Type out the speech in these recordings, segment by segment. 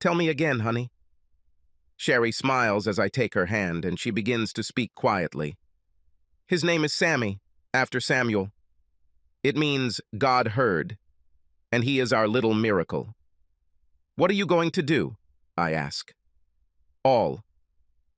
Tell me again, honey. Sherry smiles as I take her hand, and she begins to speak quietly. His name is Sammy, after Samuel. It means God heard, and he is our little miracle. What are you going to do? I ask. All.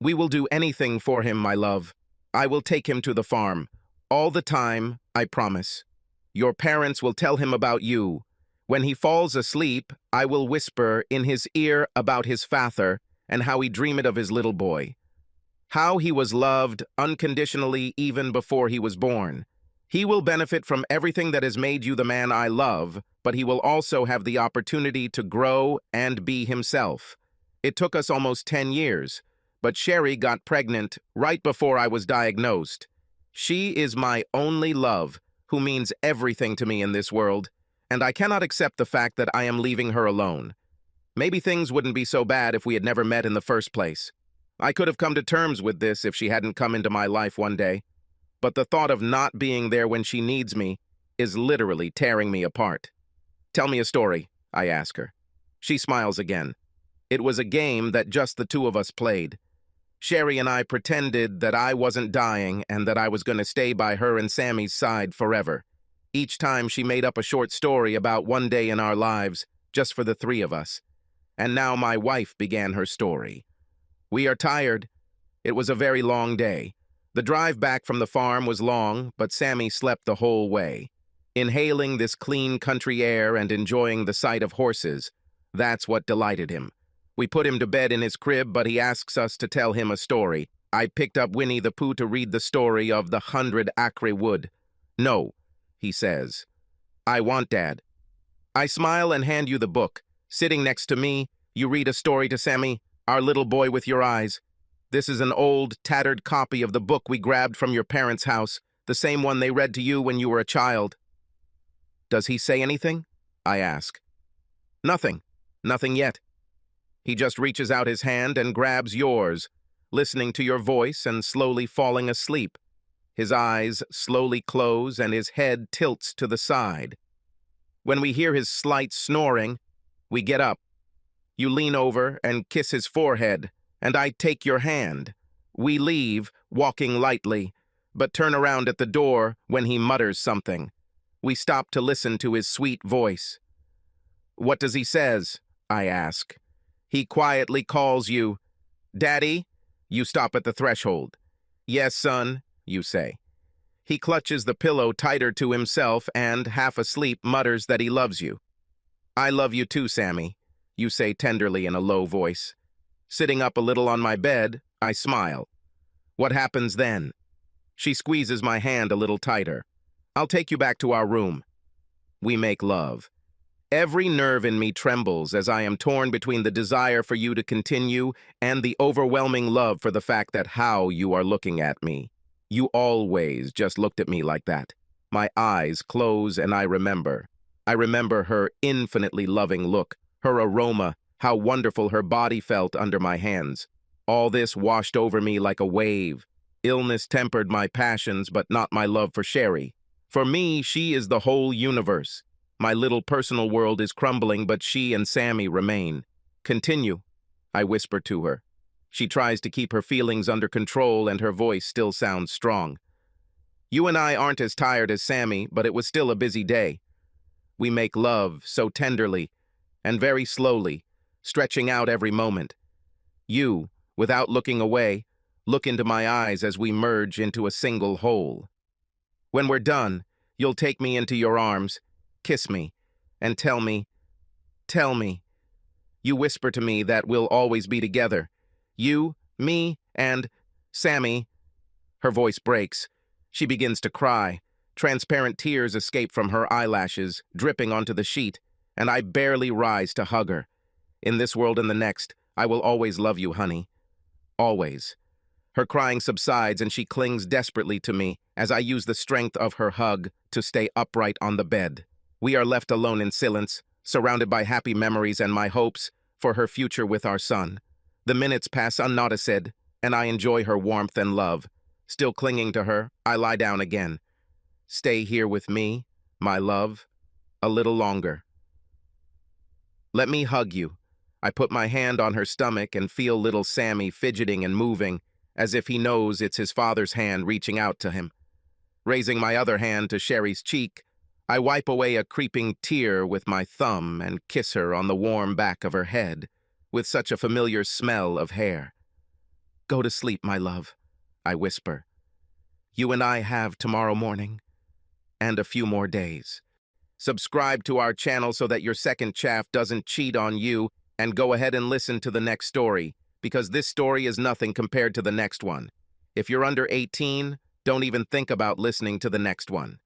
We will do anything for him, my love. I will take him to the farm. All the time, I promise. Your parents will tell him about you. When he falls asleep, I will whisper in his ear about his father and how he dreamed of his little boy. How he was loved unconditionally even before he was born. He will benefit from everything that has made you the man I love, but he will also have the opportunity to grow and be himself. It took us almost 10 years, but Sherry got pregnant right before I was diagnosed. She is my only love, who means everything to me in this world, and I cannot accept the fact that I am leaving her alone. Maybe things wouldn't be so bad if we had never met in the first place. I could have come to terms with this if she hadn't come into my life one day. But the thought of not being there when she needs me is literally tearing me apart. Tell me a story, I ask her. She smiles again. It was a game that just the two of us played. Sherry and I pretended that I wasn't dying and that I was going to stay by her and Sammy's side forever. Each time she made up a short story about one day in our lives, just for the three of us. And now my wife began her story. We are tired. It was a very long day. The drive back from the farm was long, but Sammy slept the whole way. Inhaling this clean country air and enjoying the sight of horses, that's what delighted him. We put him to bed in his crib, but he asks us to tell him a story. I picked up Winnie the Pooh to read the story of the 100 Acre Wood. No, he says. I want, Dad. I smile and hand you the book. Sitting next to me, you read a story to Sammy, our little boy with your eyes. This is an old, tattered copy of the book we grabbed from your parents' house, the same one they read to you when you were a child. Does he say anything? I ask. Nothing. Nothing yet. He just reaches out his hand and grabs yours, listening to your voice and slowly falling asleep. His eyes slowly close and his head tilts to the side. When we hear his slight snoring, we get up. You lean over and kiss his forehead, and I take your hand. We leave, walking lightly, but turn around at the door when he mutters something. We stop to listen to his sweet voice. What does he says? I ask. He quietly calls you, Daddy. You stop at the threshold. Yes, son, you say. He clutches the pillow tighter to himself and, half asleep, mutters that he loves you. I love you too, Sammy, you say tenderly in a low voice. Sitting up a little on my bed, I smile. What happens then? She squeezes my hand a little tighter. I'll take you back to our room. We make love. Every nerve in me trembles as I am torn between the desire for you to continue and the overwhelming love for the fact that how you are looking at me. You always just looked at me like that. My eyes close and I remember. I remember her infinitely loving look, her aroma, how wonderful her body felt under my hands. All this washed over me like a wave. Illness tempered my passions, but not my love for Sherry. For me, she is the whole universe. My little personal world is crumbling, but she and Sammy remain. Continue, I whisper to her. She tries to keep her feelings under control and her voice still sounds strong. You and I aren't as tired as Sammy, but it was still a busy day. We make love so tenderly and very slowly, stretching out every moment. You, without looking away, look into my eyes as we merge into a single whole. When we're done, you'll take me into your arms, kiss me, and tell me. You whisper to me that we'll always be together. You, me, and Sammy. Her voice breaks. She begins to cry. Transparent tears escape from her eyelashes, dripping onto the sheet, and I barely rise to hug her. In this world and the next, I will always love you, honey. Always. Her crying subsides and she clings desperately to me as I use the strength of her hug to stay upright on the bed. We are left alone in silence, surrounded by happy memories and my hopes for her future with our son. The minutes pass unnoticed, and I enjoy her warmth and love. Still clinging to her, I lie down again. Stay here with me, my love, a little longer. Let me hug you. I put my hand on her stomach and feel little Sammy fidgeting and moving, as if he knows it's his father's hand reaching out to him. Raising my other hand to Sherry's cheek, I wipe away a creeping tear with my thumb and kiss her on the warm back of her head, with such a familiar smell of hair. "Go to sleep, my love," I whisper. "You and I have tomorrow morning, and a few more days." Subscribe to our channel so that your second chaff doesn't cheat on you, and go ahead and listen to the next story, because this story is nothing compared to the next one. If you're under 18, don't even think about listening to the next one.